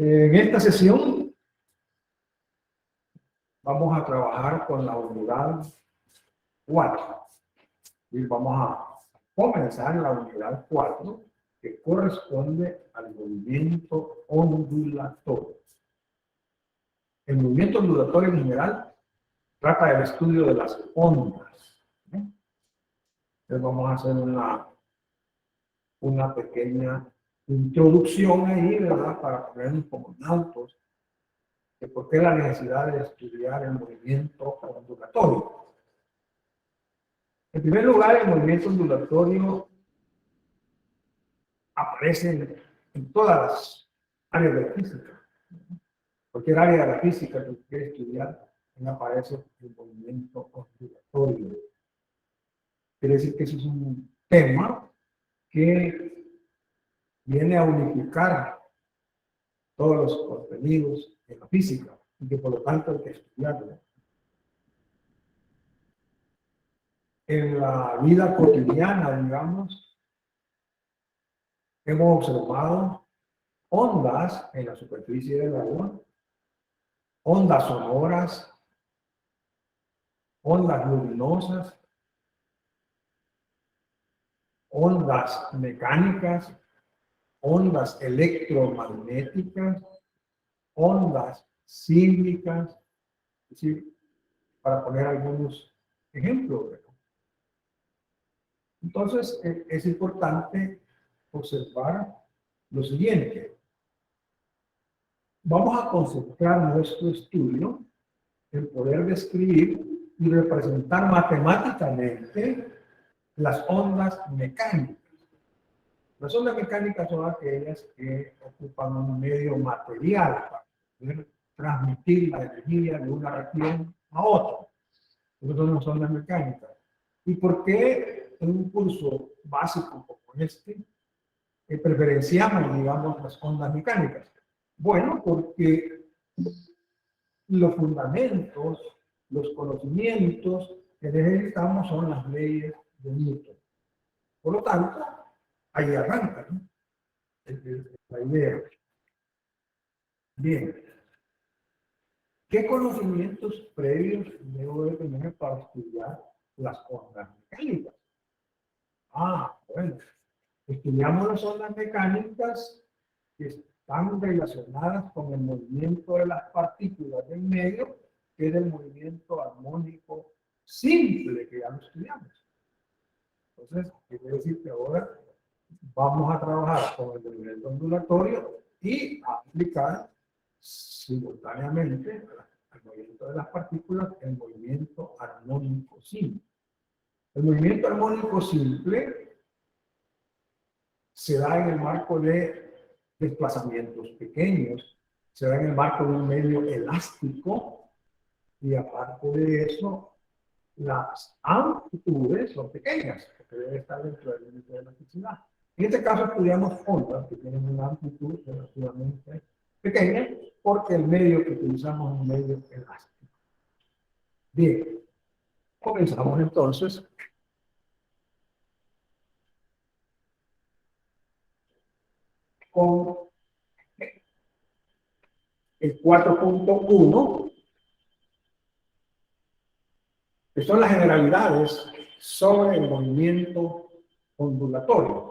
En esta sesión vamos a trabajar con la unidad 4 y vamos a comenzar la unidad 4 que corresponde al movimiento ondulatorio. El movimiento ondulatorio en general trata del estudio de las ondas. Entonces vamos a hacer una pequeña introducción ahí, ¿verdad? Para ponernos como autos de por qué la necesidad de estudiar el movimiento ondulatorio. En primer lugar, el movimiento ondulatorio aparece en todas las áreas de la física. Cualquier área de la física que quiere estudiar, aparece el movimiento ondulatorio. Quiere decir que ese es un tema que viene a unificar todos los contenidos de la física y que por lo tanto hay que estudiarlo. En la vida cotidiana, digamos, hemos observado ondas en la superficie del agua, ondas sonoras, ondas luminosas, ondas mecánicas, ondas electromagnéticas, ondas sísmicas, es decir, para poner algunos ejemplos. Entonces, es importante observar lo siguiente. Vamos a concentrar nuestro estudio en poder describir y representar matemáticamente las ondas mecánicas. Las ondas mecánicas son aquellas que ocupan un medio material para poder transmitir la energía de una región a otra. Esas son las ondas mecánicas. ¿Y por qué en un curso básico como este preferenciamos, digamos, las ondas mecánicas? Bueno, porque los fundamentos, los conocimientos que necesitamos son las leyes de Newton. Por lo tanto, ahí arranca, ¿no? La idea. Bien. ¿Qué conocimientos previos debo de tener para estudiar las ondas mecánicas? Bueno, estudiamos las ondas mecánicas que están relacionadas con el movimiento de las partículas del medio, que es el movimiento armónico simple, que ya lo estudiamos. Entonces, quiere decir que ahora vamos a trabajar con el movimiento ondulatorio y aplicar simultáneamente al movimiento de las partículas el movimiento armónico simple. El movimiento armónico simple se da en el marco de desplazamientos pequeños, se da en el marco de un medio elástico y aparte de eso, las amplitudes son pequeñas, porque debe estar dentro del límite de la elasticidad. En este caso estudiamos ondas que tienen una amplitud relativamente pequeña porque el medio que utilizamos es un medio elástico. Bien, comenzamos entonces con el 4.1, que son las generalidades sobre el movimiento ondulatorio.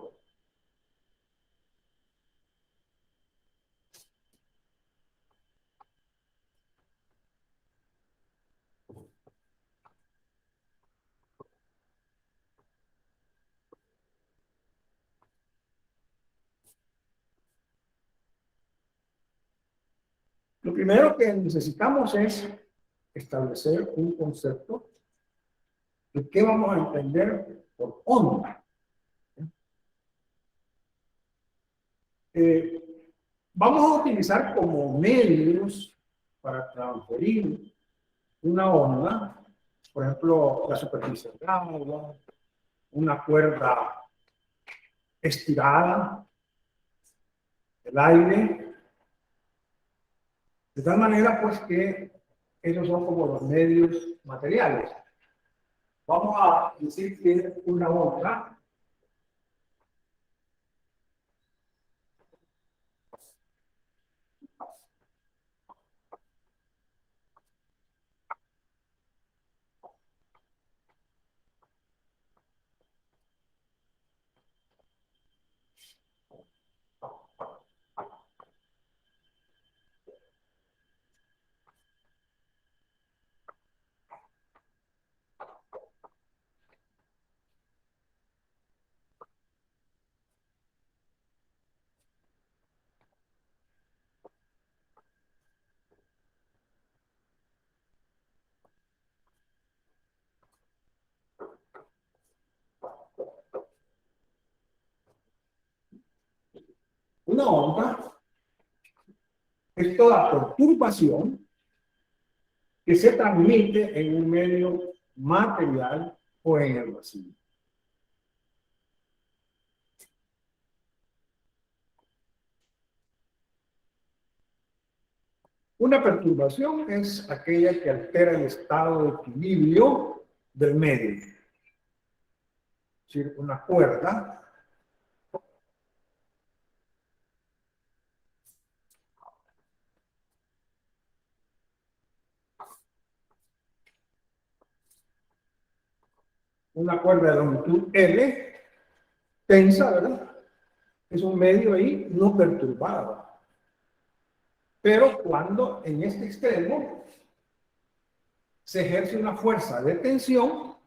Lo primero que necesitamos es establecer un concepto de qué vamos a entender por onda. Vamos a utilizar como medios para transferir una onda, por ejemplo, la superficie del agua, una cuerda estirada, el aire, de tal manera pues que esos son como los medios materiales. Vamos a decir que una onda una onda es toda perturbación que se transmite en un medio material o en el vacío. Una perturbación es aquella que altera el estado de equilibrio del medio. Es decir, una cuerda de longitud L, tensa, ¿verdad? Es un medio ahí no perturbado. Pero cuando en este extremo se ejerce una fuerza de tensión,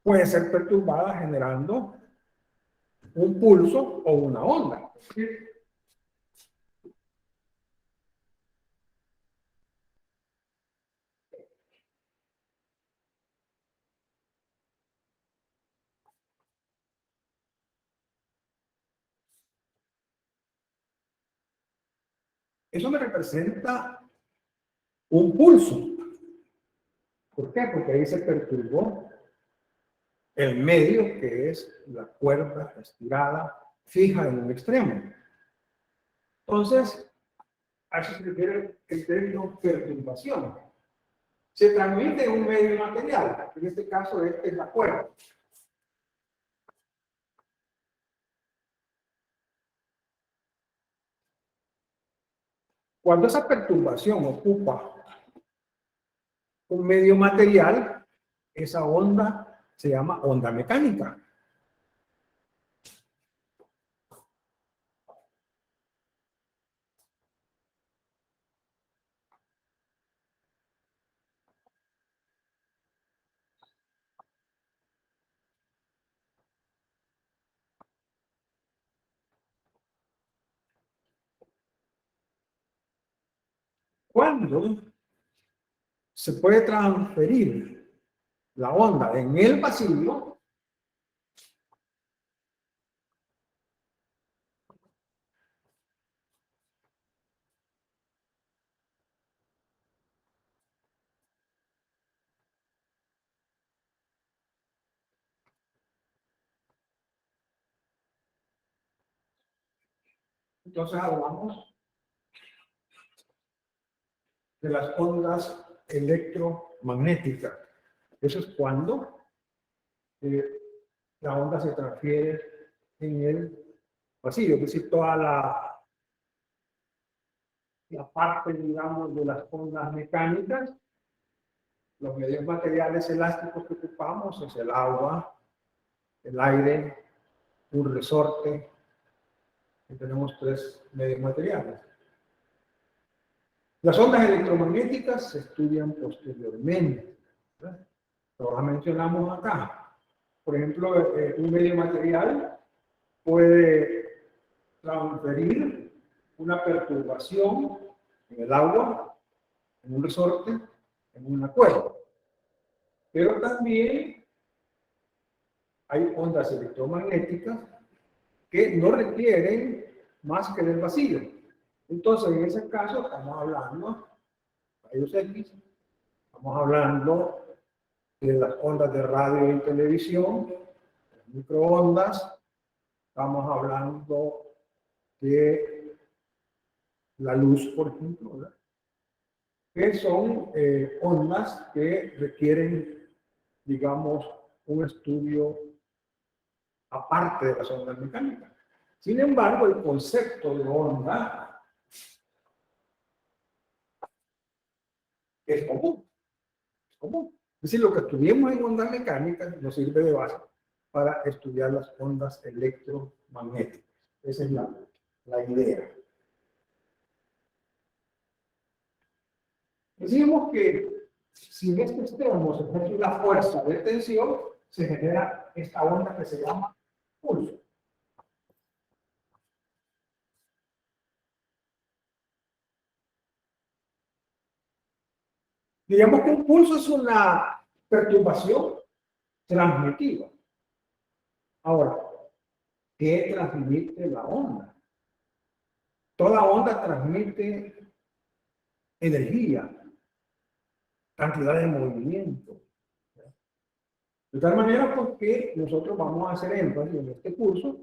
puede ser perturbada generando un pulso o una onda. Eso me representa un pulso. ¿Por qué? Porque ahí se perturbó el medio, que es la cuerda estirada, fija en un extremo. Entonces, a eso se refiere el término perturbación. Se transmite en un medio material, en este caso este es la cuerda. Cuando esa perturbación ocupa un medio material, esa onda se llama onda mecánica. Cuando se puede transferir la onda en el vacío, entonces hablamos de las ondas electromagnéticas. Eso es cuando la onda se transfiere en el vacío, es decir, toda la parte, digamos, de las ondas mecánicas, los medios materiales elásticos que ocupamos es el agua, el aire, un resorte, y tenemos tres medios materiales. Las ondas electromagnéticas se estudian posteriormente, ¿verdad? Pero las mencionamos acá. Por ejemplo, un medio material puede transferir una perturbación en el agua, en un resorte, en una cuerda. Pero también hay ondas electromagnéticas que no requieren más que del vacío. Entonces, en ese caso, estamos hablando de rayos X, estamos hablando de las ondas de radio y televisión, microondas, estamos hablando de la luz, por ejemplo, ¿verdad? Que son ondas que requieren, digamos, un estudio aparte de las ondas mecánicas. Sin embargo, el concepto de onda es común. Es común. Es decir, lo que estudiemos en ondas mecánicas nos sirve de base para estudiar las ondas electromagnéticas. Esa es la idea. Decimos que si en este extremo se ejerce una fuerza de tensión, se genera esta onda que se llama pulso. Digamos que un pulso es una perturbación transmitiva. Ahora, ¿qué transmite la onda? Toda onda transmite energía, cantidad de movimiento. De tal manera, porque nosotros vamos a hacer énfasis en este curso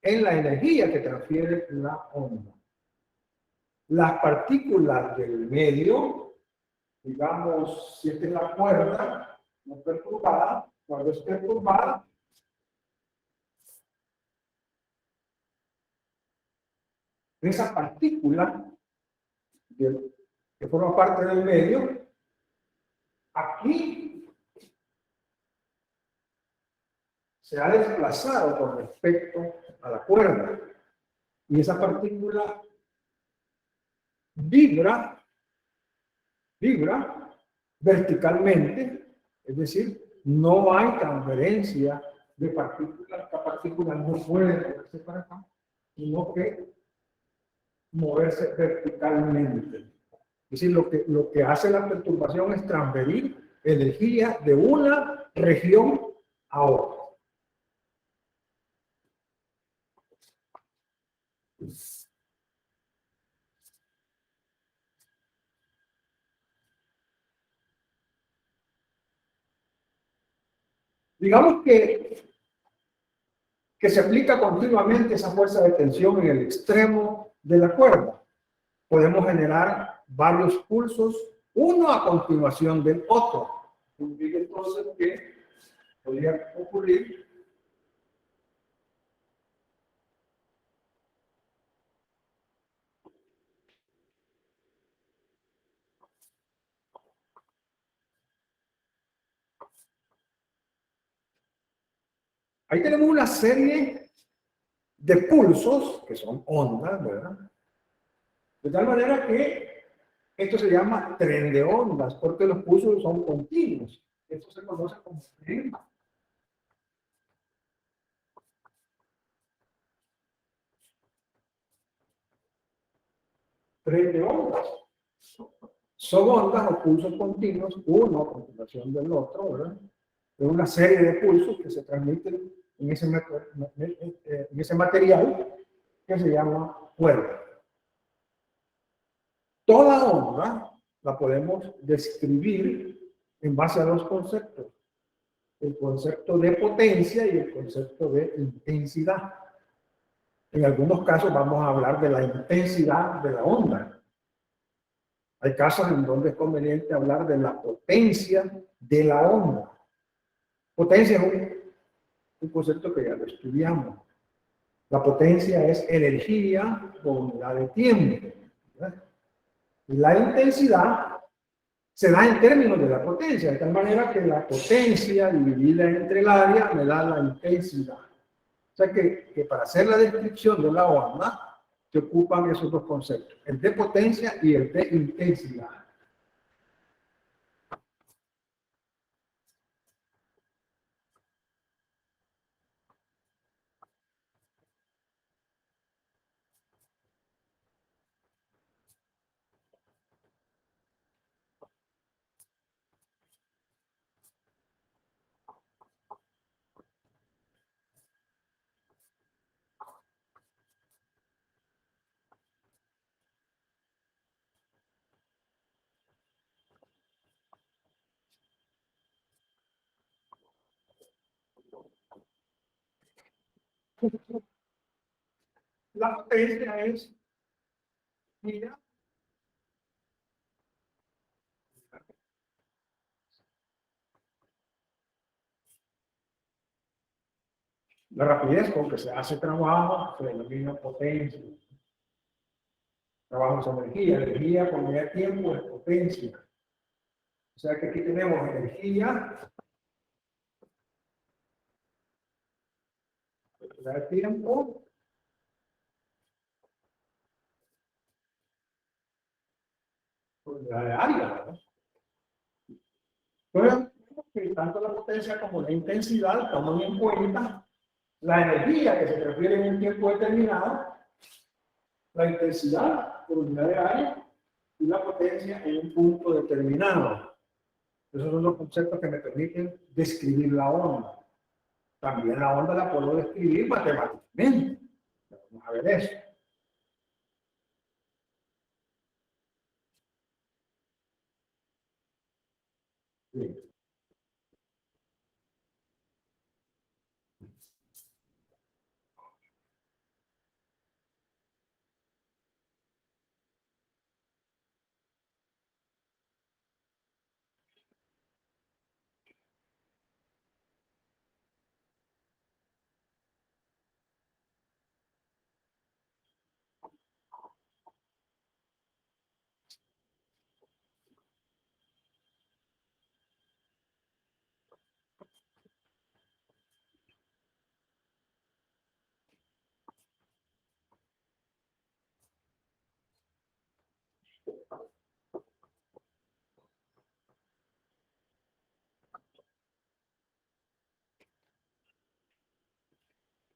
en la energía que transfiere la onda. Las partículas del medio, digamos, si esta es la cuerda no perturbada, cuando es perturbada, esa partícula que forma parte del medio, aquí se ha desplazado con respecto a la cuerda. Y esa partícula vibra verticalmente, es decir, no hay transferencia de partículas. Esta partícula no puede moverse para acá, sino que moverse verticalmente. Es decir, lo que hace la perturbación es transferir energía de una región a otra. Digamos que se aplica continuamente esa fuerza de tensión en el extremo de la cuerda. Podemos generar varios pulsos, uno a continuación del otro. Entonces, ¿qué podría ocurrir? Ahí tenemos una serie de pulsos, que son ondas, ¿verdad? De tal manera que esto se llama tren de ondas, porque los pulsos son continuos. Esto se conoce como tren de ondas. Son ondas o pulsos continuos, uno a continuación del otro, ¿verdad? De una serie de pulsos que se transmiten en ese material que se llama cuerda. Toda onda la podemos describir en base a dos conceptos: el concepto de potencia y el concepto de intensidad. En algunos casos vamos a hablar de la intensidad de la onda. Hay casos en donde es conveniente hablar de la potencia de la onda. Potencia es un concepto que ya lo estudiamos. La potencia es energía por unidad de tiempo, ¿verdad? Y la intensidad se da en términos de la potencia, de tal manera que la potencia dividida entre el área me da la intensidad. O sea que para hacer la descripción de la onda se ocupan esos dos conceptos, el de potencia y el de intensidad. La potencia es, mira, la rapidez con que se hace trabajo se denomina potencia. Trabajo es energía con unidad de tiempo es potencia. O sea que aquí tenemos energía, unidad de tiempo, unidad de área, ¿no? Entonces, que tanto la potencia como la intensidad toman en cuenta la energía que se transfiere en un tiempo determinado, la intensidad por unidad de área y la potencia en un punto determinado. Esos son los conceptos que me permiten describir la onda. También la onda la puedo describir matemáticamente. Vamos a ver eso.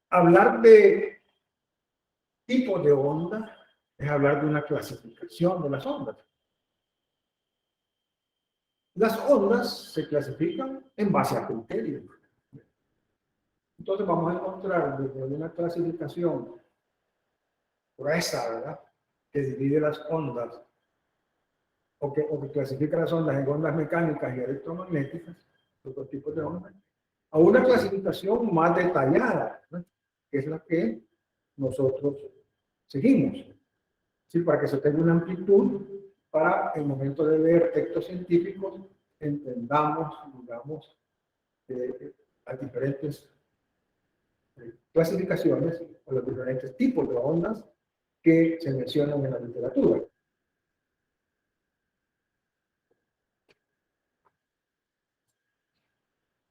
Hablar de tipos de onda es hablar de una clasificación de las ondas. Las ondas se clasifican en base a criterios. Entonces vamos a encontrar desde una clasificación gruesa, ¿verdad?, que divide las ondas o que clasifica las ondas en ondas mecánicas y electromagnéticas, otros tipos de ondas, a una clasificación más detallada, ¿no?, que es la que nosotros seguimos. ¿Sí? Para que se tenga una amplitud para el momento de leer textos científicos entendamos, digamos, las diferentes clasificaciones o los diferentes tipos de ondas que se mencionan en la literatura.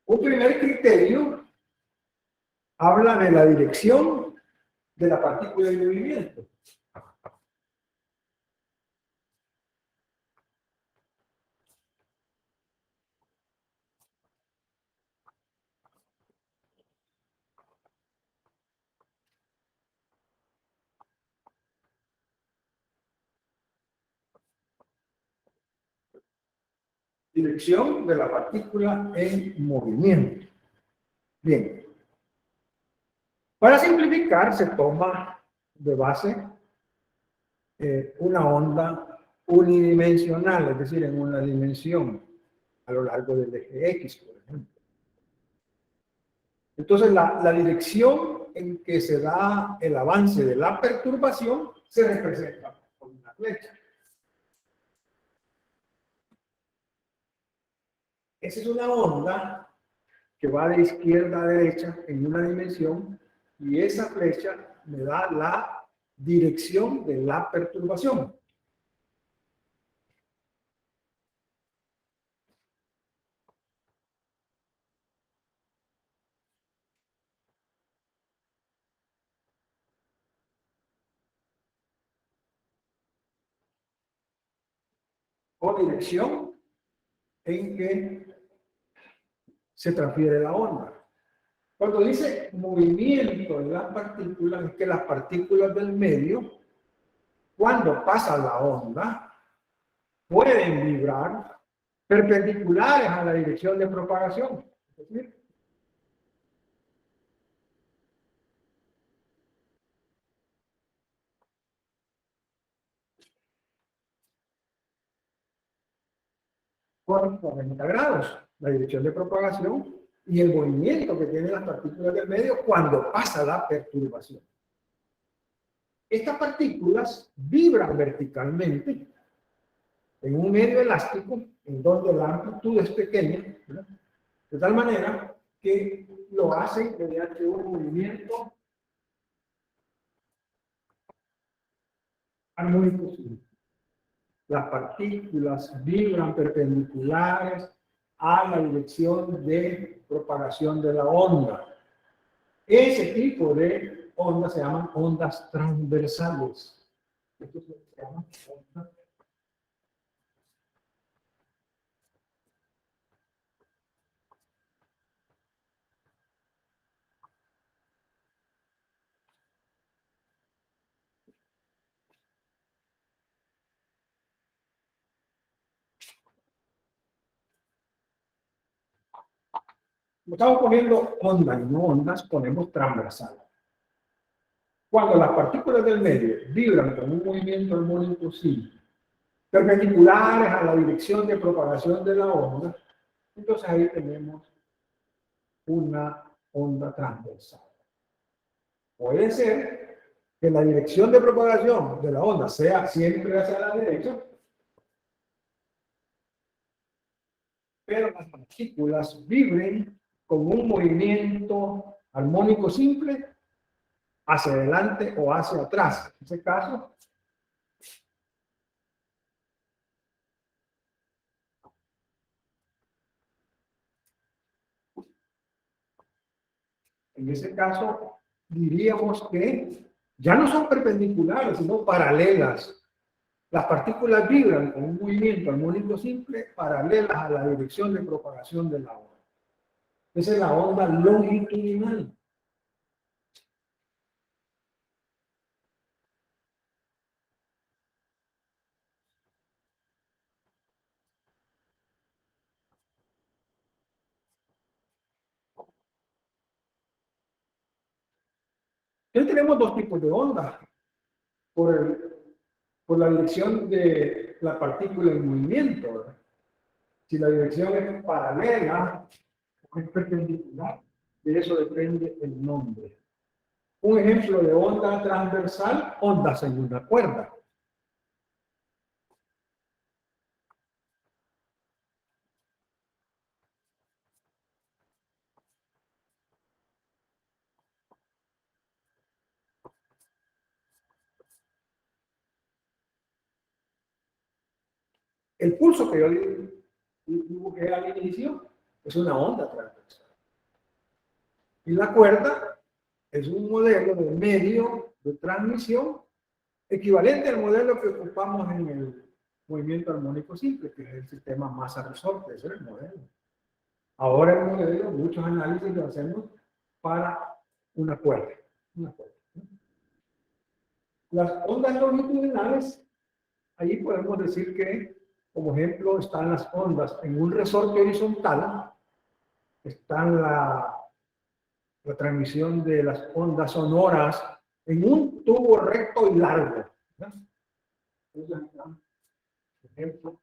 Un primer criterio habla de la dirección de la partícula en movimiento. Dirección de la partícula en movimiento. Bien. Para simplificar, se toma de base una onda unidimensional, es decir, en una dimensión a lo largo del eje X, por ejemplo. Entonces, la dirección en que se da el avance de la perturbación se representa con una flecha. Esa es una onda que va de izquierda a derecha en una dimensión y esa flecha me da la dirección de la perturbación. O dirección en que se transfiere la onda. Cuando dice movimiento de las partículas, es que las partículas del medio, cuando pasa la onda, pueden vibrar perpendiculares a la dirección de propagación. Es decir, con 90 grados, la dirección de propagación y el movimiento que tienen las partículas del medio cuando pasa la perturbación. Estas partículas vibran verticalmente en un medio elástico en donde la amplitud es pequeña, ¿verdad?, de tal manera que lo hacen mediante un movimiento armónico simple. Las partículas vibran perpendiculares a la dirección de propagación de la onda. Ese tipo de ondas se llaman ondas transversales. Esto se llama ondas. Estamos poniendo ondas y no ondas, ponemos transversal. Cuando las partículas del medio vibran con un movimiento armónico simple, perpendiculares a la dirección de propagación de la onda, entonces ahí tenemos una onda transversal. Puede ser que la dirección de propagación de la onda sea siempre hacia la derecha, pero las partículas vibren con un movimiento armónico simple hacia adelante o hacia atrás. En ese caso, diríamos que ya no son perpendiculares, sino paralelas. Las partículas vibran con un movimiento armónico simple paralelas a la dirección de propagación de la onda. Esa es la onda longitudinal. Entonces tenemos dos tipos de ondas. Por la dirección de la partícula en movimiento, ¿verdad? Si la dirección es paralela o es perpendicular, de eso depende el nombre. Un ejemplo de onda transversal, ondas en una cuerda. El pulso que yo dibujé al inicio es una onda transversal. Y la cuerda es un modelo de medio de transmisión equivalente al modelo que ocupamos en el movimiento armónico simple, que es el sistema masa-resorte, ese es el modelo. Ahora el modelo, muchos análisis lo hacemos para una cuerda. Una cuerda. Las ondas longitudinales, ahí podemos decir que, como ejemplo, están las ondas en un resorte horizontal, están la transmisión de las ondas sonoras en un tubo recto y largo. Entonces, por ejemplo,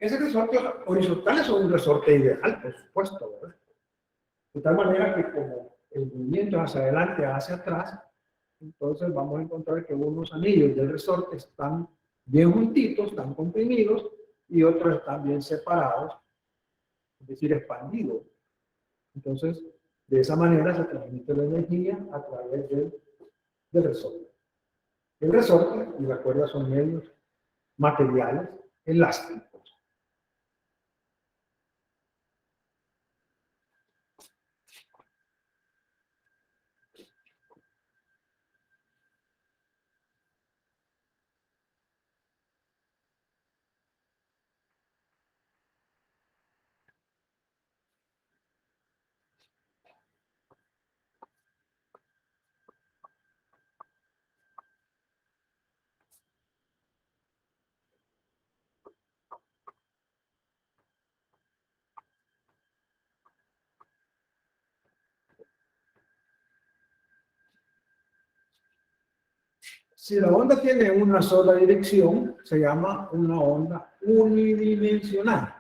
ese resorte horizontal es un resorte ideal, por supuesto, ¿verdad? De tal manera que como el movimiento es hacia adelante, hacia atrás, entonces vamos a encontrar que unos anillos del resorte están bien juntitos, están comprimidos, y otros están bien separados, es decir, expandidos. Entonces, de esa manera se transmite la energía a través del resorte. El resorte y la cuerda son medios materiales elásticos. Si la onda tiene una sola dirección, se llama una onda unidimensional.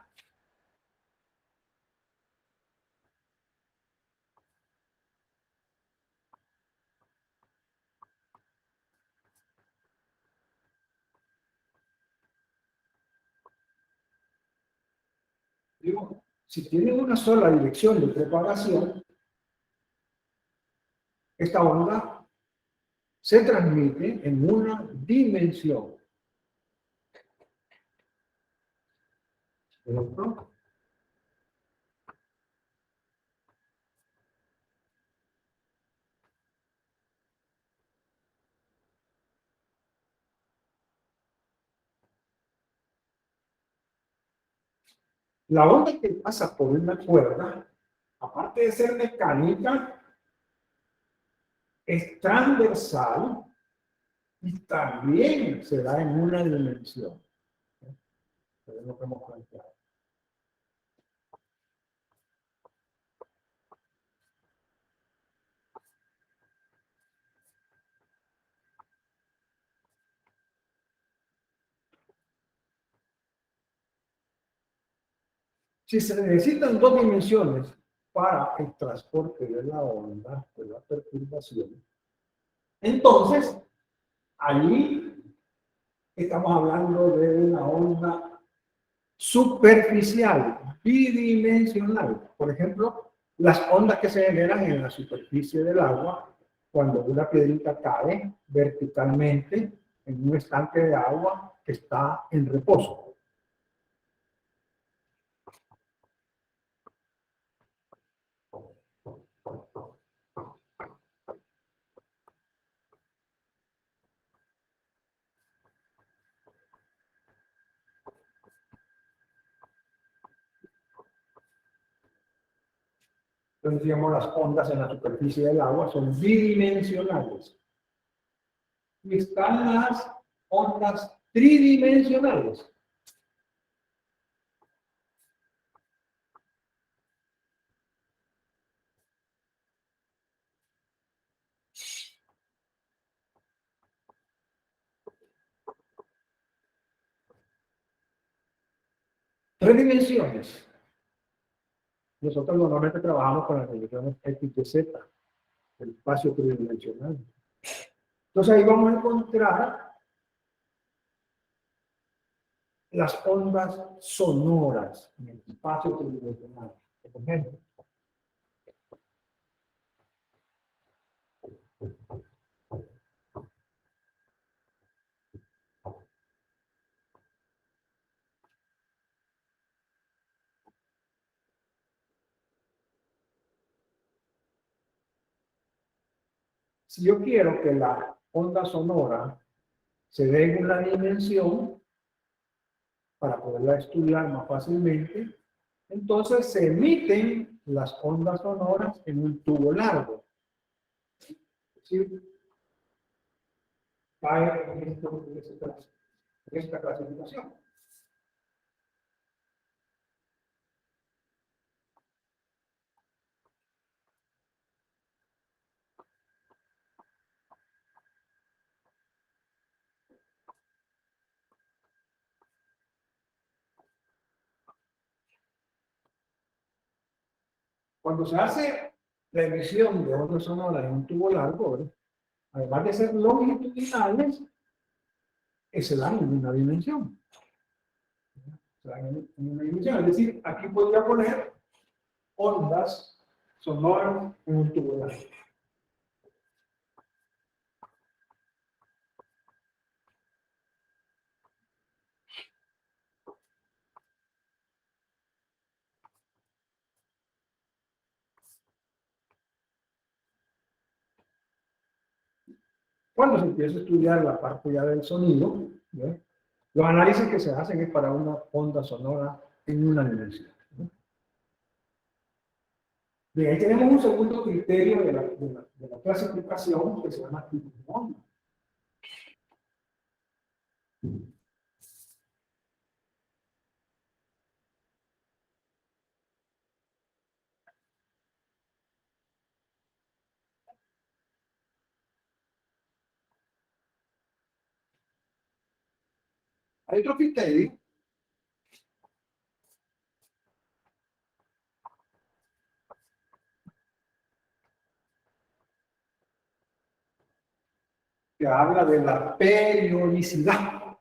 Digo, si tiene una sola dirección de propagación, esta onda se transmite en una dimensión. ¿Cierto? La onda que pasa por una cuerda, aparte de ser mecánica, es transversal y también se da en una dimensión. Es lo que hemos planteado. Si se necesitan dos dimensiones para el transporte de la onda, de la perturbación. Entonces, allí estamos hablando de una onda superficial, bidimensional. Por ejemplo, las ondas que se generan en la superficie del agua cuando una piedrita cae verticalmente en un estanque de agua que está en reposo. Entonces, digamos, las ondas en la superficie del agua son bidimensionales. Y están las ondas tridimensionales. Tres dimensiones. Nosotros normalmente trabajamos con las dimensiones X y Z, el espacio tridimensional. Entonces ahí vamos a encontrar las ondas sonoras en el espacio tridimensional. Por ejemplo, si yo quiero que la onda sonora se dé en una dimensión para poderla estudiar más fácilmente, entonces se emiten las ondas sonoras en un tubo largo. Es decir, cae en esta clasificación. Cuando se hace la emisión de ondas sonoras en un tubo largo, ¿verdad? Además de ser longitudinales, se dan en una dimensión. Se dan en una dimensión. Es decir, aquí podría poner ondas sonoras en un tubo largo. Cuando se empieza a estudiar la parte ya del sonido, ¿ve? Los análisis que se hacen es para una onda sonora en una dimensión. ¿No? Bien, ahí tenemos un segundo criterio de la clasificación que se llama tipo de onda. Hay otro criterio que habla de la periodicidad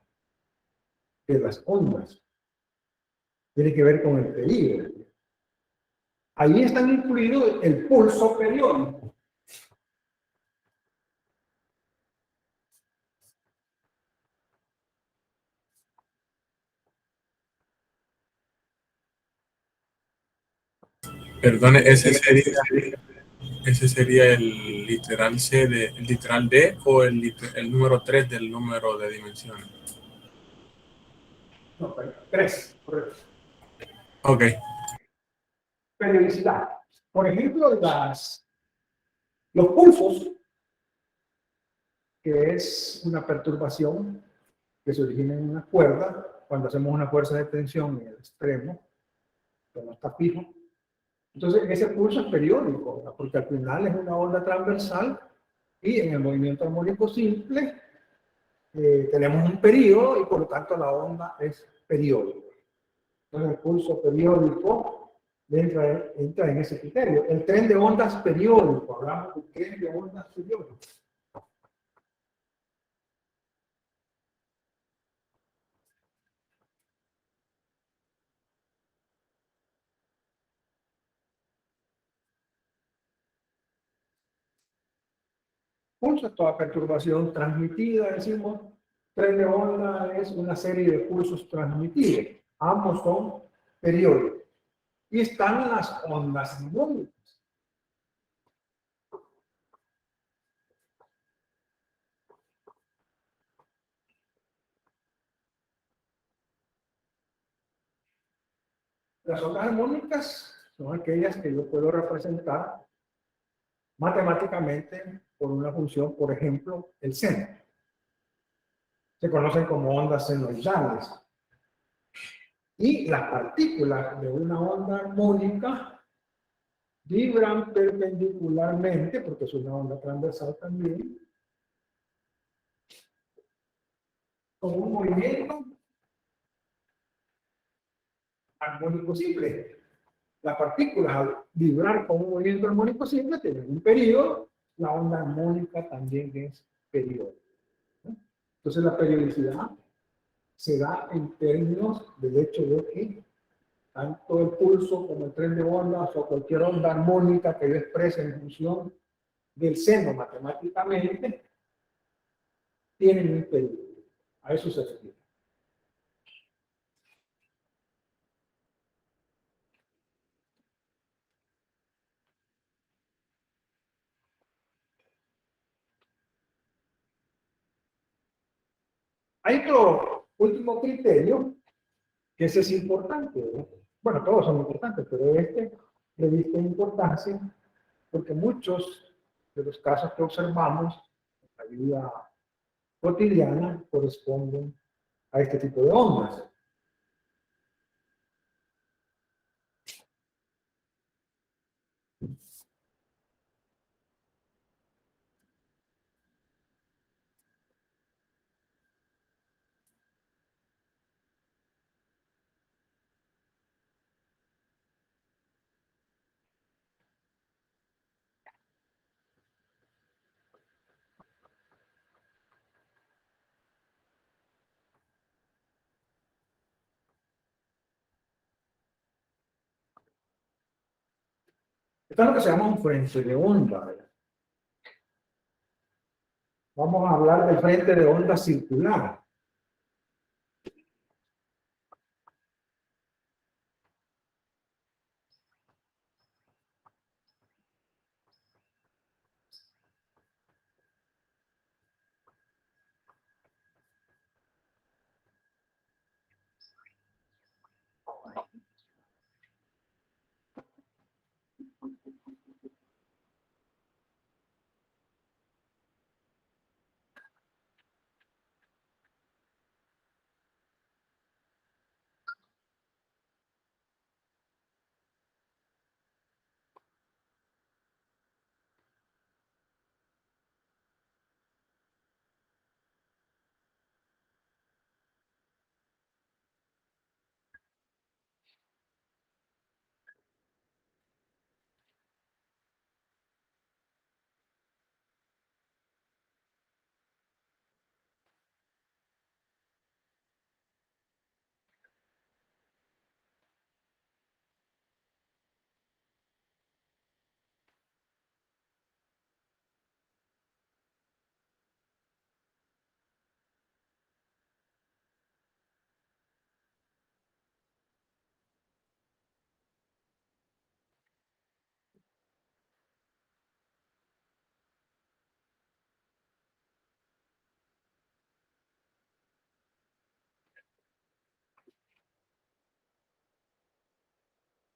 de las ondas. Tiene que ver con el período. Ahí están incluidos el pulso periódico. Perdone, ese sería el literal C, el literal D o el número 3 del número de dimensiones. No, pero 3, correcto. Ok. Periodicidad. Por ejemplo, los pulsos, que es una perturbación que se origina en una cuerda, cuando hacemos una fuerza de tensión en el extremo, que no está fijo. Entonces, ese pulso es periódico, ¿verdad? Porque al final es una onda transversal y en el movimiento armónico simple tenemos un periodo y por lo tanto la onda es periódica. Entonces, el pulso periódico entra en ese criterio. El tren de ondas periódico, hablamos del tren de ondas periódico. Pulso es toda perturbación transmitida, decimos, tren de onda es una serie de pulsos transmitidos. Ambos son periódicos. Y están las ondas armónicas. Las ondas armónicas son aquellas que yo puedo representar matemáticamente por una función, por ejemplo, el seno. Se conocen como ondas senoidales. Y las partículas de una onda armónica vibran perpendicularmente, porque es una onda transversal también, con un movimiento armónico simple. Las partículas, al vibrar con un movimiento armónico simple, tienen un periodo. La onda armónica también es periódica. Entonces, la periodicidad se da en términos del hecho de que tanto el pulso como el tren de ondas o cualquier onda armónica que yo exprese en función del seno matemáticamente, tienen un periodo. A eso se refiere. Hay otro último criterio, que ese es importante, ¿no? Bueno, todos son importantes, pero este reviste importancia porque muchos de los casos que observamos en la vida cotidiana corresponden a este tipo de ondas. Esto es lo que se llama un frente de onda. Vamos a hablar del frente de onda circular.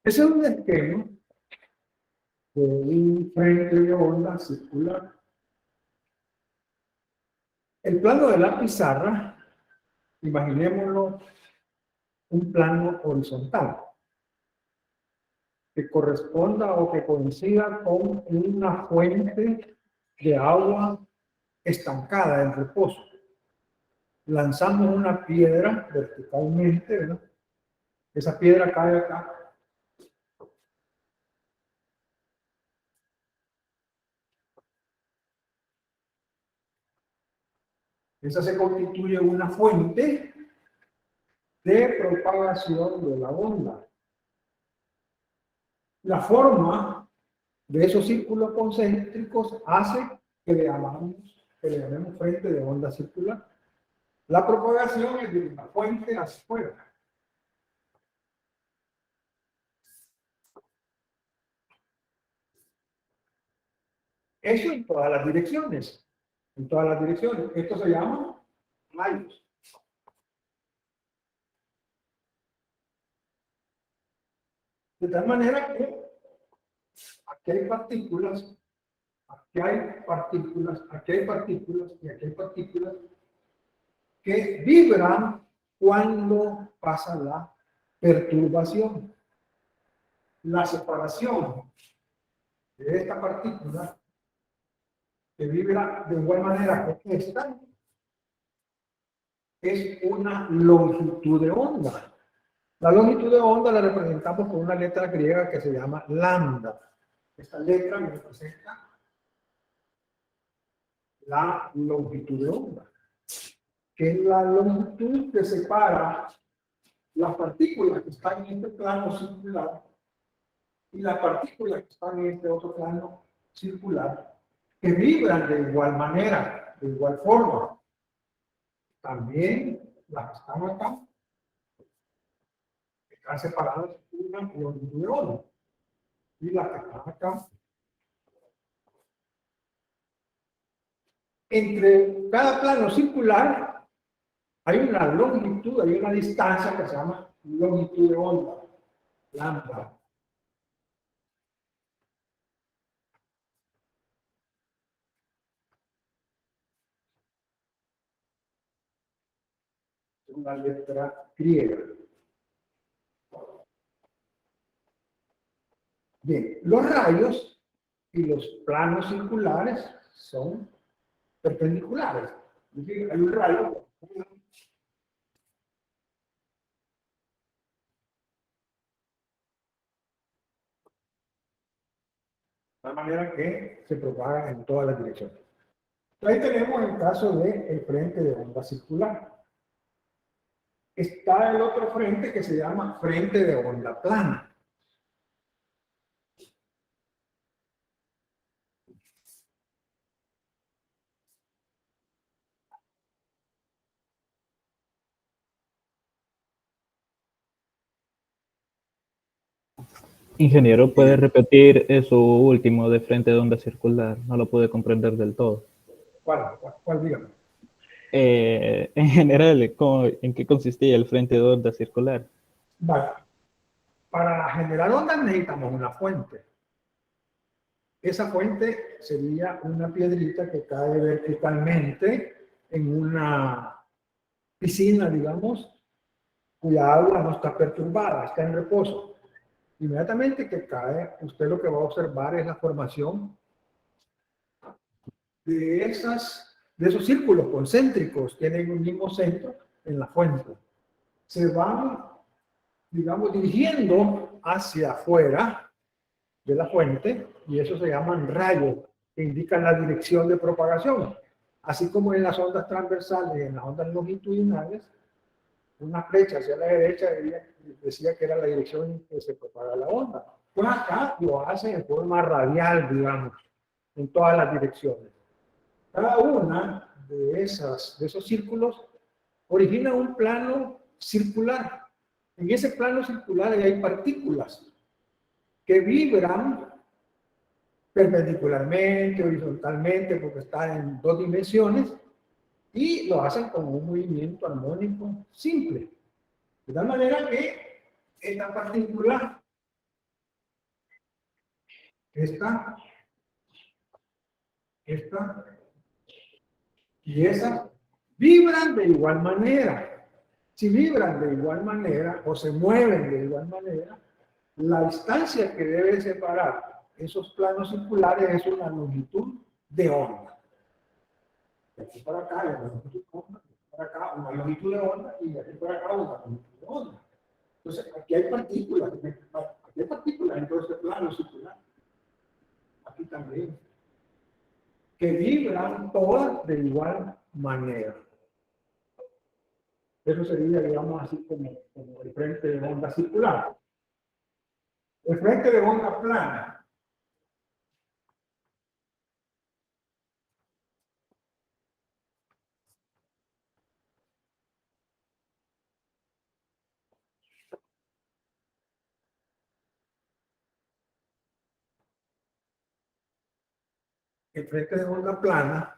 Ese es un esquema de un frente de onda circular. El plano de la pizarra, imaginémoslo un plano horizontal que corresponda o que coincida con una fuente de agua estancada en reposo. Lanzamos una piedra verticalmente, ¿verdad? Esa piedra cae acá Esa se constituye una fuente de propagación de la onda. La forma de esos círculos concéntricos hace que le llamemos frente de onda circular. La propagación es de una fuente hacia afuera. Eso en todas las direcciones. En todas las direcciones. Esto se llama rayos. De tal manera que aquí hay partículas, aquí hay partículas, aquí hay partículas y aquí hay partículas que vibran cuando pasa la perturbación. La separación de esta partícula que vibra de igual manera que esta es una longitud de onda. La longitud de onda la representamos con una letra griega que se llama lambda. Esta letra me representa la longitud de onda, que es la longitud que separa las partículas que están en este plano circular y las partículas que están en este otro plano circular, que vibran de igual manera, de igual forma. También las que están acá están separadas por una longitud de onda. Y las que están acá, entre cada plano circular hay una longitud, hay una distancia que se llama longitud de onda, lambda. Es una letra griega. Bien, los rayos y los planos circulares son perpendiculares. Es decir, hay un rayo de tal manera que se propaga en todas las direcciones. Ahí tenemos el caso del frente de onda circular. Está el otro frente que se llama frente de onda plana. Ingeniero, ¿puede repetir eso último de frente de onda circular? No lo pude comprender del todo. ¿Cuál dígame? En general, ¿en qué consistía el frente de onda circular? Vale. Para generar ondas necesitamos una fuente. Esa fuente sería una piedrita que cae verticalmente en una piscina, digamos, cuya agua no está perturbada, está en reposo. Inmediatamente que cae, usted lo que va a observar es la formación de esos círculos concéntricos, tienen un mismo centro en la fuente. Se van, digamos, dirigiendo hacia afuera de la fuente, y eso se llaman rayos, que indican la dirección de propagación. Así como en las ondas transversales y en las ondas longitudinales, una flecha hacia la derecha decía que era la dirección en que se propaga la onda. Pues acá lo hace en forma radial, digamos, en todas las direcciones. Cada una de esos círculos origina un plano circular. En ese plano circular hay partículas que vibran perpendicularmente, horizontalmente, porque están en dos dimensiones, y lo hacen con un movimiento armónico simple. De tal manera que esta partícula, esta y esa, vibran de igual manera. Si vibran de igual manera o se mueven de igual manera, la distancia que debe separar esos planos circulares es una longitud de onda. De aquí para acá hay una longitud de onda, de aquí para acá una longitud de onda y de aquí para acá una longitud de onda. Entonces, aquí hay partículas en todo este plano circular. Aquí también. Que vibran todas de igual manera. Eso sería, digamos, así como el frente de onda circular. El frente de onda plana. El frente de onda plana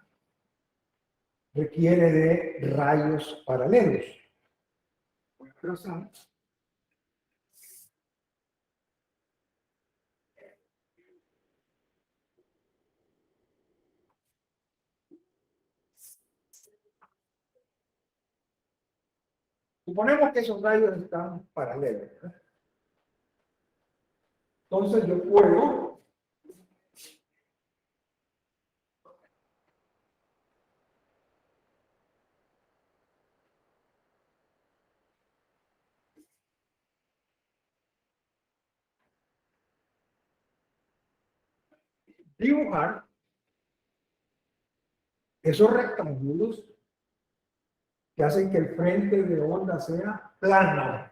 requiere de rayos paralelos. Voy a trazar. Suponemos que esos rayos están paralelos, ¿verdad? Entonces yo puedo dibujar esos rectángulos que hacen que el frente de onda sea plano.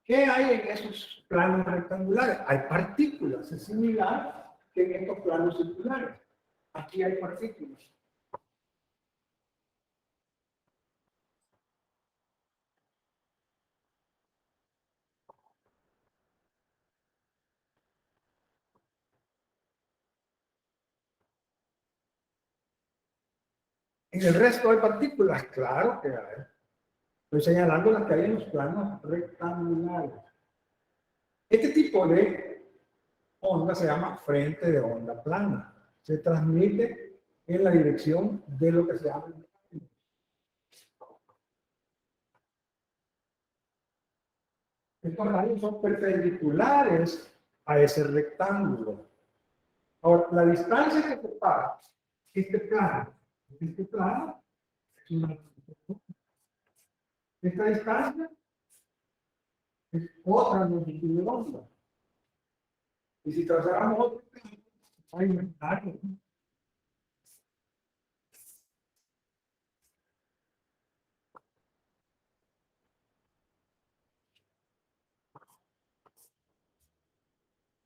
¿Qué hay en esos planos rectangulares? Hay partículas, es similar que en estos planos circulares. Aquí hay partículas. En el resto hay partículas, claro que hay. Estoy señalando las que hay en los planos rectangulares. Este tipo de onda se llama frente de onda plana. Se transmite en la dirección de lo que se llama. Estos rayos son perpendiculares a ese rectángulo. Ahora, la distancia que separa este plano, es una- esta distancia es otra longitud de onda. Y si trazáramos otro plano, hay un largo.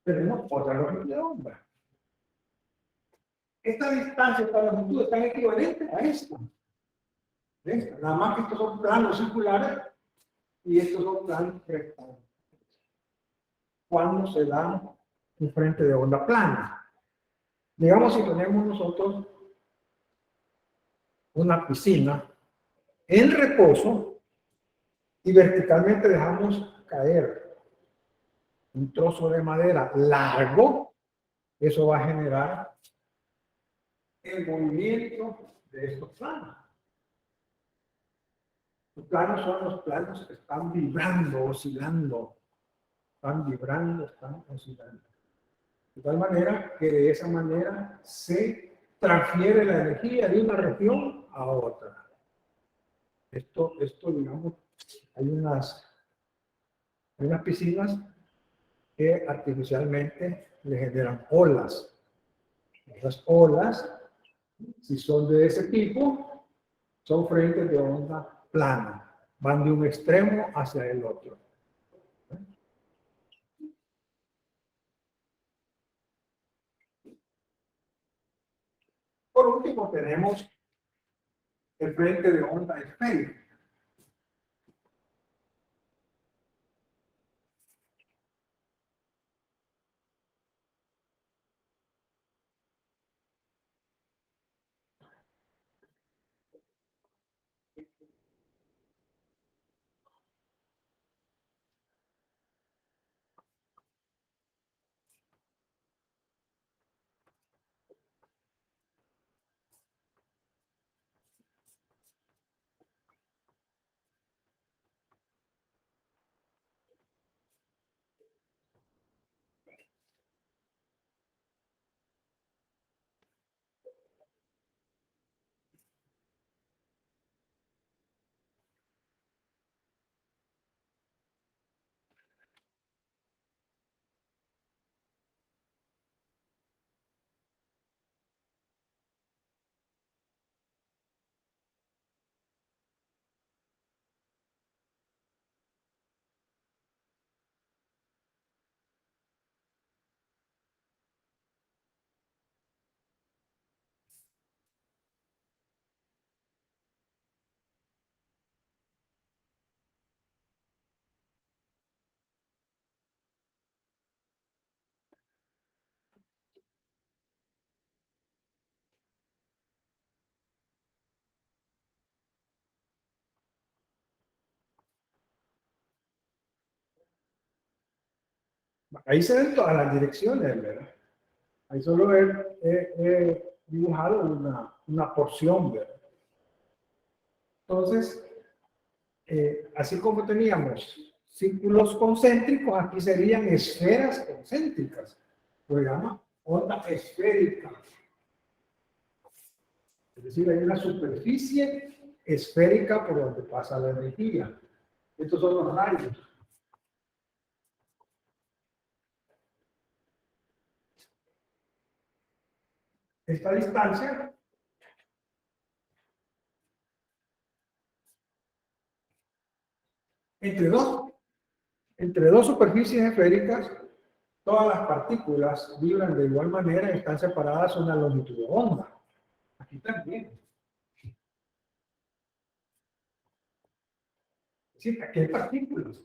Tenemos otra longitud de onda. Esta distancia, esta longitud, están equivalentes a esta. ¿Ves? Nada más que estos son planos circulares y estos son planos rectangulares. Cuando se da un frente de onda plana. Digamos, si tenemos nosotros una piscina en reposo y verticalmente dejamos caer un trozo de madera largo, eso va a generar el movimiento de estos planos. Los planos son los planos que están vibrando, oscilando. Están vibrando, están oscilando. De tal manera que de esa manera se transfiere la energía de una región a otra. Esto digamos, hay unas piscinas que artificialmente le generan olas. Esas olas, si son de ese tipo, son frentes de onda plana. Van de un extremo hacia el otro. Por último, tenemos el frente de onda esférica. Ahí se ven todas las direcciones, ¿verdad? Ahí solo he dibujado una porción, ¿verdad? Entonces, así como teníamos círculos concéntricos, aquí serían esferas concéntricas. Lo llama onda esférica. Es decir, hay una superficie esférica por donde pasa la energía. Estos son los rayos. Esta distancia entre dos superficies esféricas, todas las partículas vibran de igual manera y están separadas una longitud de onda. Aquí también. Es decir, aquí hay partículas.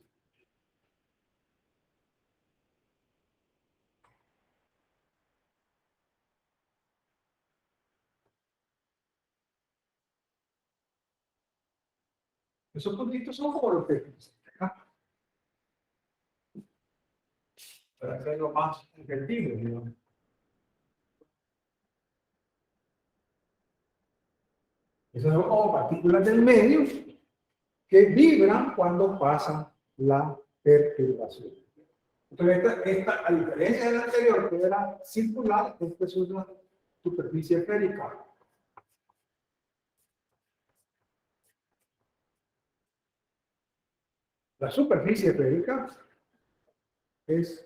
Esos puntitos son vortex. Para hacerlo más efectivo, digamos. Esas son como partículas del medio que vibran cuando pasan la perturbación. Entonces, a diferencia de la anterior, que era circular, esta es una superficie esférica. La superficie esférica es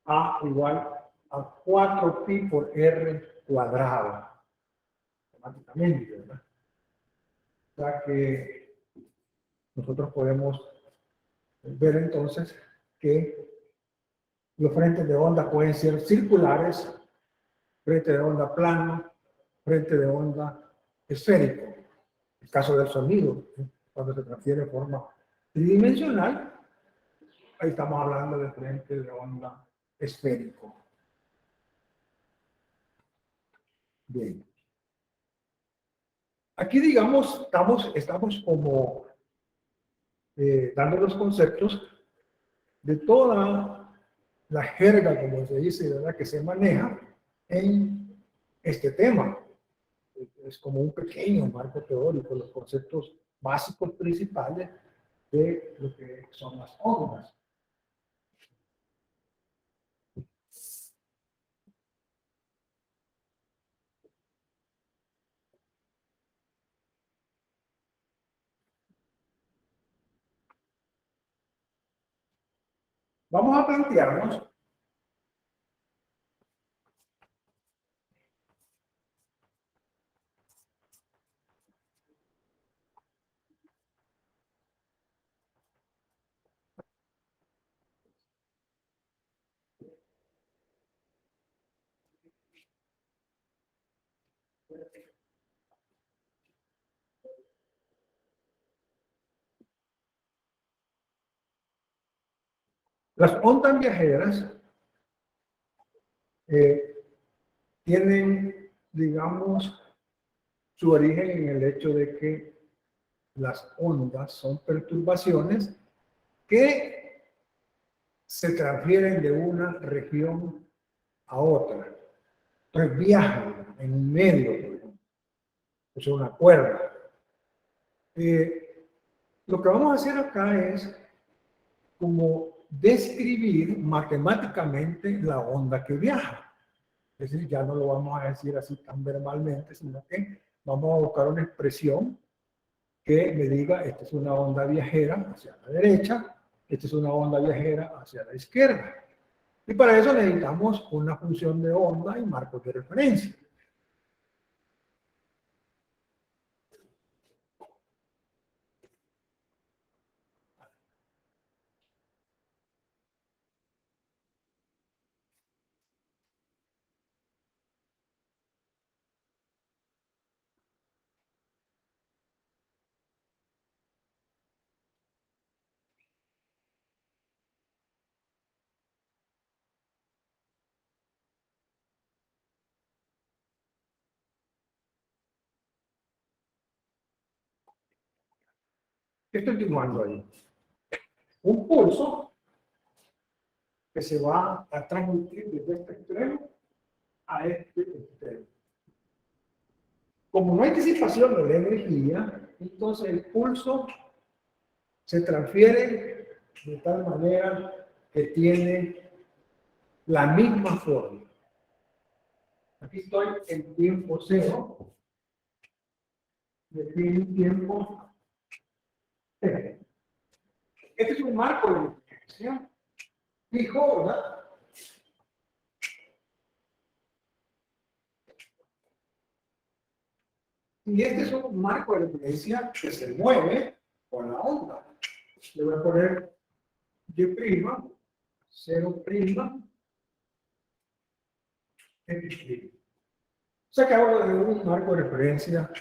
A igual a 4pi por R cuadrado, matemáticamente, ¿verdad? O sea que nosotros podemos ver entonces que los frentes de onda pueden ser circulares, frente de onda plano, frente de onda esférico. El caso del sonido, cuando se transfiere de forma tridimensional, ahí estamos hablando de frente de onda esférico. Bien. Aquí, digamos, estamos como dando los conceptos de toda la jerga, como se dice, ¿verdad?, que se maneja en este tema. Es como un pequeño marco teórico, los conceptos básicos principales de lo que son las ondas. Vamos a plantearnos las ondas viajeras tienen, digamos, su origen en el hecho de que las ondas son perturbaciones que se transfieren de una región a otra. Entonces viajan en un medio, por ejemplo. Es una cuerda. Lo que vamos a hacer acá es como describir matemáticamente la onda que viaja. Es decir, ya no lo vamos a decir así tan verbalmente, sino que vamos a buscar una expresión que me diga, esta es una onda viajera hacia la derecha, esta es una onda viajera hacia la izquierda. Y para eso necesitamos una función de onda y marcos de referencia. ¿Qué estoy dibujando ahí? Un pulso que se va a transmitir desde este extremo a este extremo. Como no hay disipación de la energía, entonces el pulso se transfiere de tal manera que tiene la misma forma. Aquí estoy en tiempo cero, y aquí en tiempo t. Este es un marco de diferencia fijo, ¿verdad? Y este es un marco de referencia que se mueve con la onda. Le voy a poner Y', 0', X'. O sea que hablo de un marco de referencia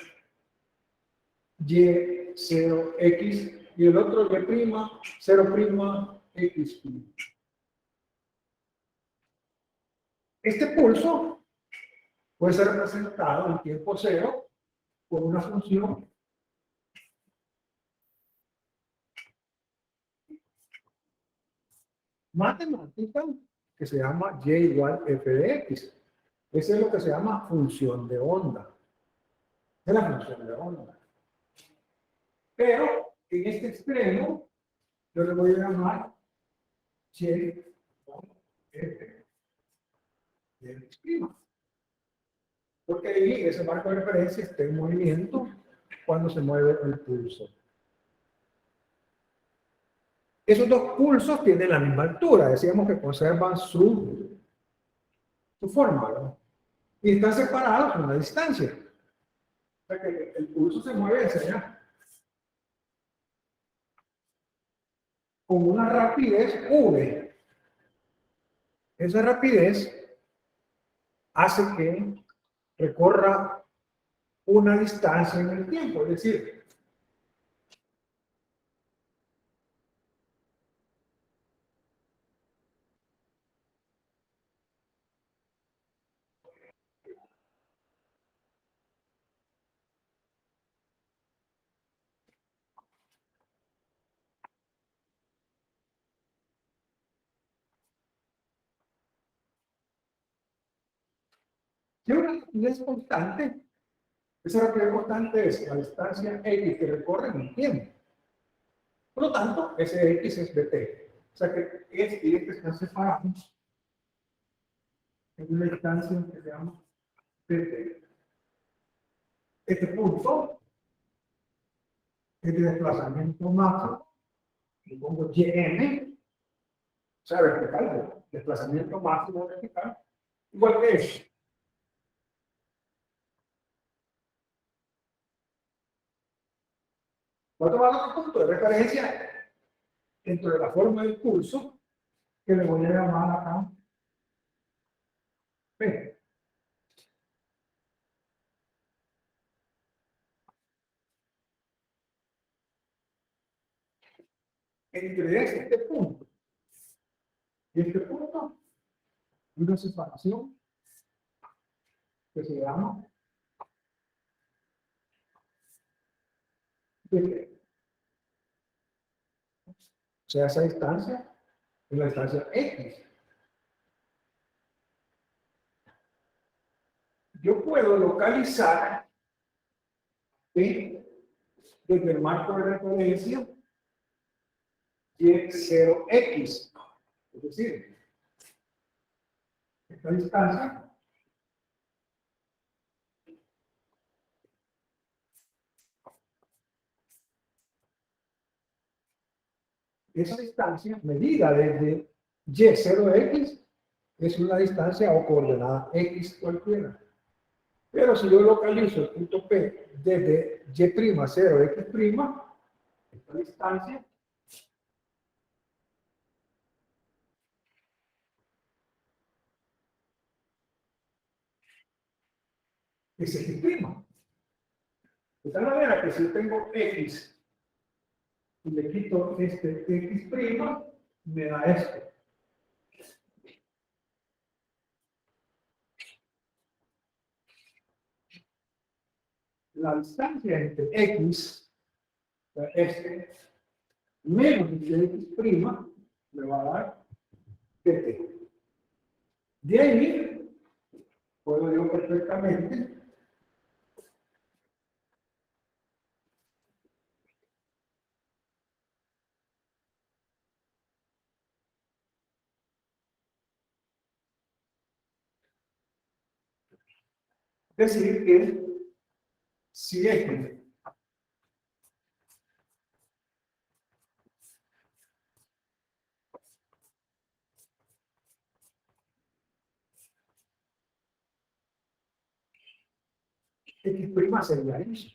Y, 0, X, y el otro Y', 0', X'. Este pulso puede ser representado en tiempo cero por una función matemática que se llama Y igual F de X. Esa es lo que se llama función de onda. Es la función de onda. Pero en este extremo, yo le voy a llamar Y F de X'. Porque ahí ese marco de referencia está en movimiento cuando se mueve el pulso. Esos dos pulsos tienen la misma altura, decíamos que conservan su forma, ¿verdad? Y están separados por una distancia. O sea que el pulso se mueve hacia allá. Con una rapidez V. Esa rapidez hace que recorra una distancia en el tiempo, es decir, si una rapidez constante, esa rapidez constante es la distancia X que recorre en el tiempo. Por lo tanto, ese X es dt. O sea que este y este están separados en una distancia que se llama dt. Este punto es de desplazamiento máximo, le pongo Ym, o sea, vertical, desplazamiento máximo vertical, igual que eso. Voy a tomar otro punto de referencia dentro de la forma del pulso, que le voy a llamar acá P. Entre este punto y este punto, una separación que se llama dt. O sea, esa distancia es la distancia X. Yo puedo localizar P desde el marco de referencia Y0X. Es decir, esta distancia esa distancia medida desde Y0X es una distancia o coordenada X cualquiera. Pero si yo localizo el punto P desde Y'0X', esta distancia es X'. De tal manera que si yo tengo X y le quito este X', me da esto. La distancia entre X, este, menos X', me va a dar dt. De ahí, puedo yo perfectamente decir que si x x' sería eso.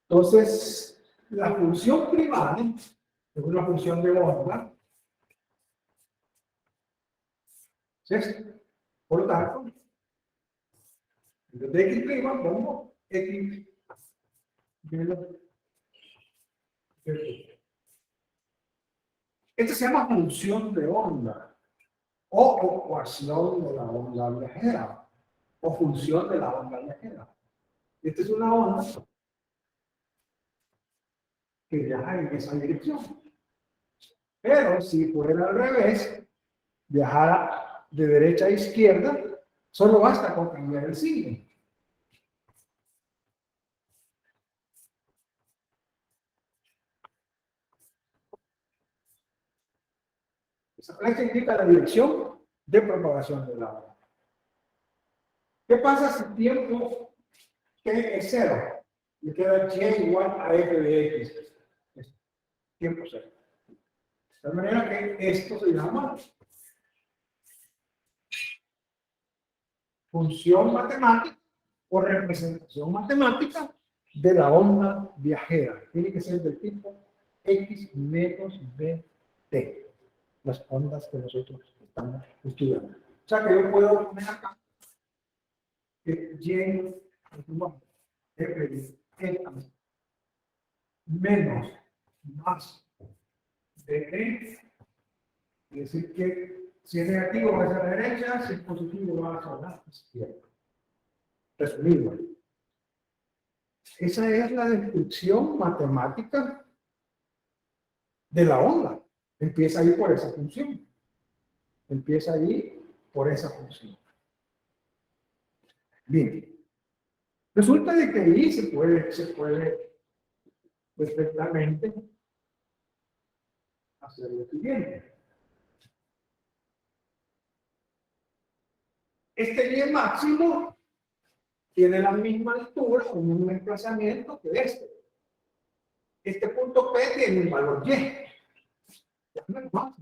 Entonces, la función privada es una función de onda. ¿Sí? Por lo tanto, de x' pongo x menos x. Esto se llama función de onda o ecuación de la onda viajera o función de la onda viajera. Esta es una onda que viaja en esa dirección. Pero si fuera al revés, viajara de derecha a izquierda, solo basta con cambiar el signo. Esa flecha indica la dirección de propagación de la onda. ¿Qué pasa si tiempo t es 0? Le queda y igual a f de x. Tiempo 0. De tal manera que esto se llama función matemática o representación matemática de la onda viajera. Tiene que ser del tipo x menos bt. Las ondas que nosotros estamos estudiando. O sea que yo puedo poner acá que y f de x menos más dt. Es decir, que si es negativo va hacia la derecha, si es positivo va hacia la izquierda. Resumido. Esa es la descripción matemática de la onda. Empieza ahí por esa función. Empieza ahí por esa función. Bien. Resulta de que ahí se puede perfectamente hacer lo siguiente. Este y máximo tiene la misma altura o un desplazamiento que este. Este punto P tiene un valor Y. Ya no es más.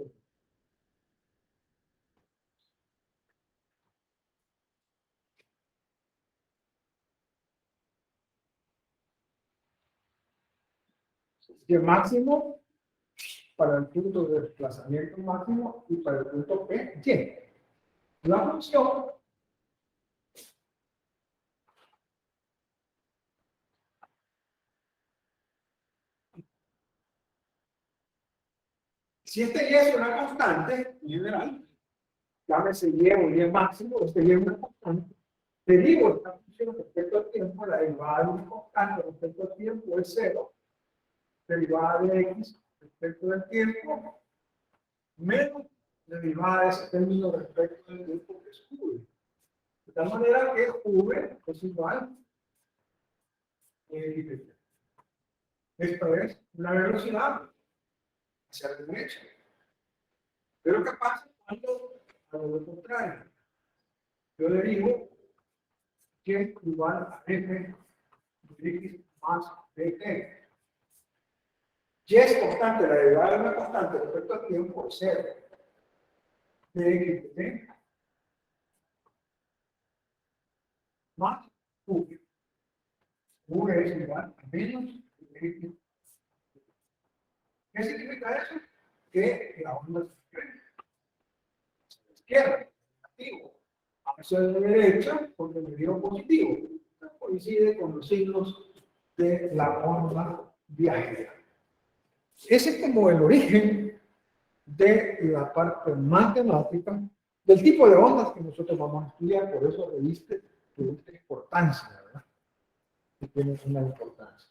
Y máximo para el punto de desplazamiento máximo y para el punto P, Y. La función si este Y es una constante en general, llámese Y o Y máximo, este Y es una constante, derivo esta función respecto al tiempo, la derivada de una constante respecto al tiempo es 0, derivada de X respecto del tiempo, menos derivada de ese término respecto del tiempo que es V. De tal manera que V es igual a X. Esto es una velocidad hacia la derecha. Pero ¿qué pasa cuando hago lo contrario? Yo le digo que es igual a f de x más dt. Y es constante, la derivada de una constante respecto al tiempo es 0. De x dt más v. V es igual a menos de x. ¿Qué significa eso? Que la onda se izquierda, negativo, hacia la derecha, porque me dio positivo. Coincide con los signos de la onda viajera. Ese es como el origen de la parte matemática del tipo de ondas que nosotros vamos a estudiar. Por eso reviste importancia, ¿verdad? Que tiene una importancia.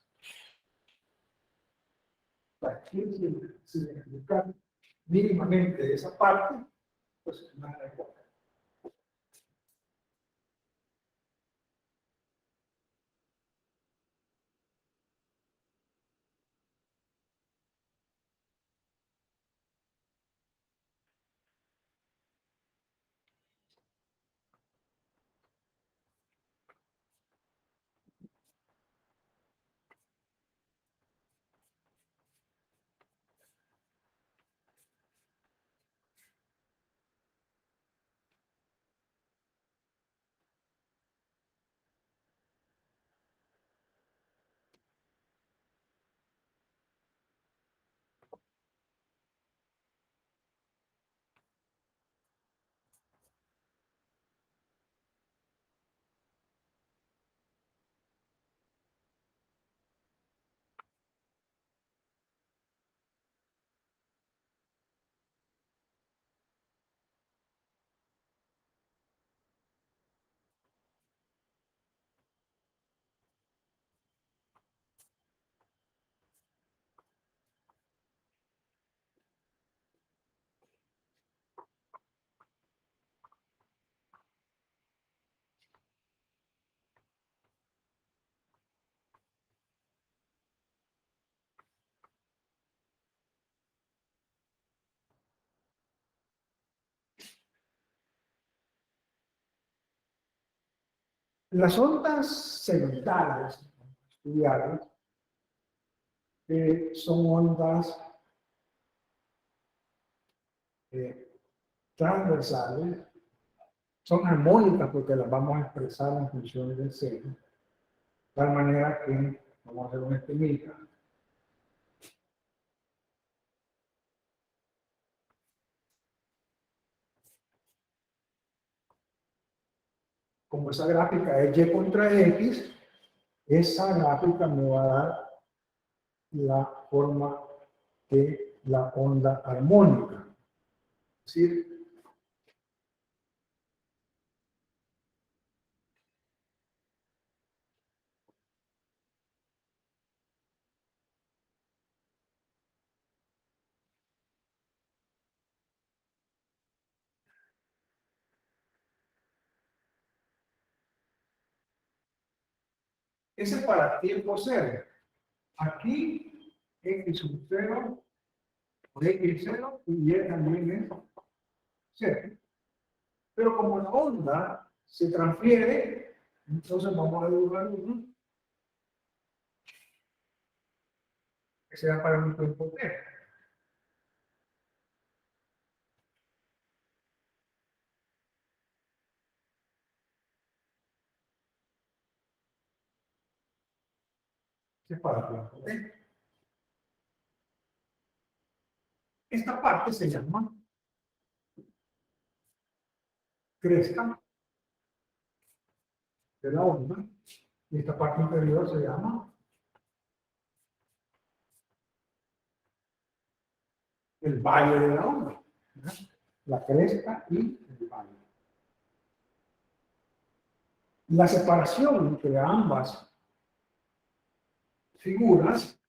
Bueno. aquí si buscar mínimamente esa parte, pues nada de igual. Las ondas cenital estudiadas son ondas transversales, son armónicas porque las vamos a expresar en funciones del seno, de tal manera que vamos a hacer una esquemita. Como esa gráfica es Y contra X, esa gráfica me va a dar la forma de la onda armónica. Es decir, ese es para tiempo cero. Aquí X sub 0, X 0 y Y también es 0. Pero como la onda se transfiere, entonces vamos a dibujar uno que sea para un tiempo t. Ese es para tiempo t. Esta parte se llama cresta de la onda y esta parte inferior se llama el valle de la onda, ¿verdad? La cresta y el valle. La separación entre ambas figuras,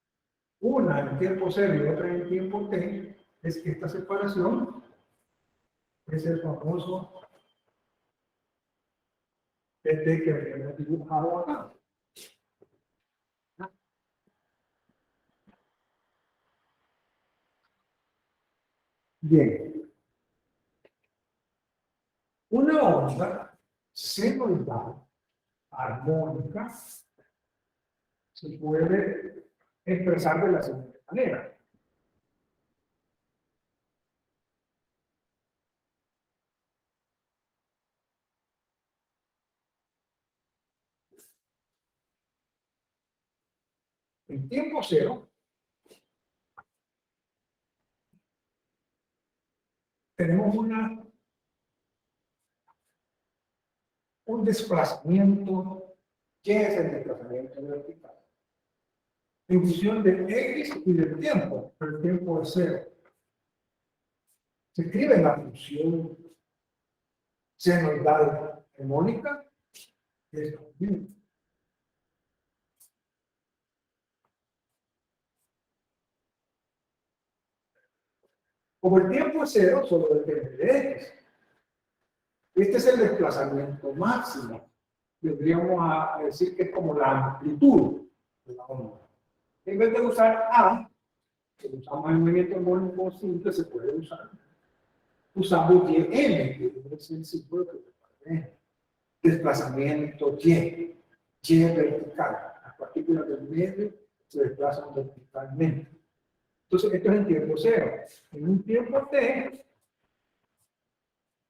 una en tiempo cero y otra en tiempo t, es que esta separación es el famoso PT que habíamos dibujado acá. Bien. Una onda senoidal armónica se puede expresar de la siguiente manera. En tiempo cero, tenemos un desplazamiento. ¿Qué es el desplazamiento vertical? En función de X y del tiempo, pero el tiempo es cero. Se escribe en la función senoidal armónica, que es lo mismo. Como el tiempo es cero, solo depende de X. Este es el desplazamiento máximo. Vendríamos a decir que es como la amplitud de la onda. En vez de usar A, que usamos el movimiento armónico simple, se puede usar. Usamos YM, que es el símbolo que prepara. Desplazamiento Y vertical. Las partículas del medio se desplazan verticalmente. Entonces, esto es en tiempo cero. En un tiempo t,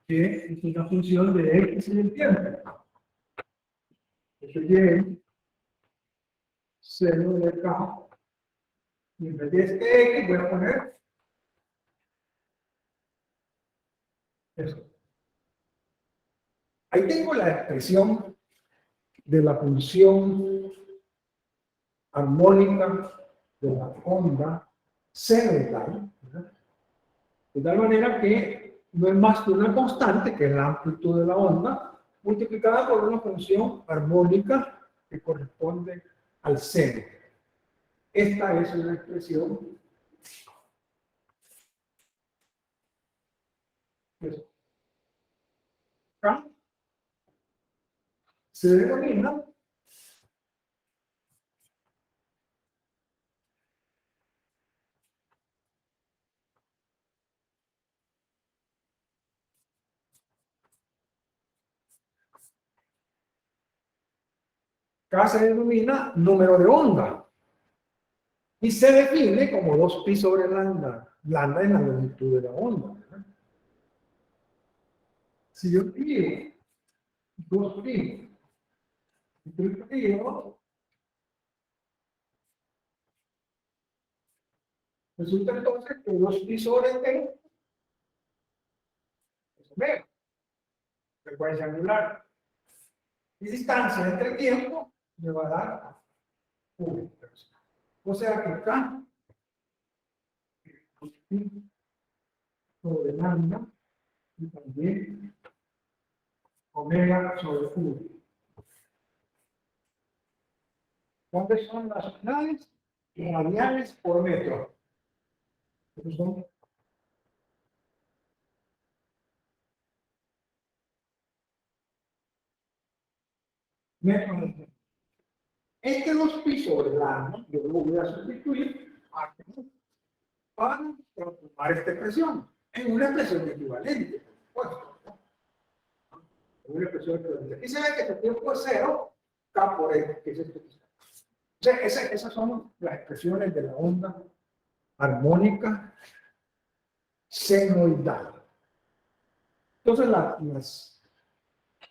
que es una función de x en el tiempo. Eso y seno de k. Y en vez de este x voy a poner eso. Ahí tengo la expresión de la función armónica de la onda cerebral, ¿verdad? De tal manera que no es más que una constante, que es la amplitud de la onda, multiplicada por una función armónica que corresponde al seno. Esta es una expresión K se denomina número de onda y se define como 2pi sobre lambda. Lambda es la longitud de la onda, ¿verdad? Si yo digo 2pi multiplicado, resulta entonces que 2pi sobre t es omega, frecuencia angular. Y distancia entre tiempo me va a dar 1. O sea que K sobre lambda y también omega sobre 1. ¿Cuáles son las unidades? Radianes por metro. Estos son metros. Este 2pi sobre lambda, yo lo voy a sustituir aquí para transformar esta expresión en una expresión equivalente, por supuesto, ¿no? En una expresión equivalente. Aquí se ve que el tiempo es 0, K por E, que es esto que está. O sea, esas son las expresiones de la onda armónica senoidal. Entonces,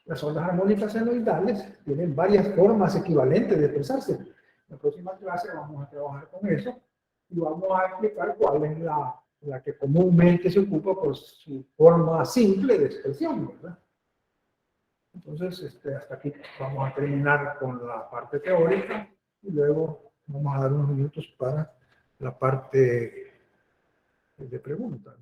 las ondas armónicas senoidales tienen varias formas equivalentes de expresarse. En la próxima clase vamos a trabajar con eso y vamos a explicar cuál es la que comúnmente se ocupa por su forma simple de expresión, ¿verdad? Entonces, hasta aquí vamos a terminar con la parte teórica y luego vamos a dar unos minutos para la parte de preguntas.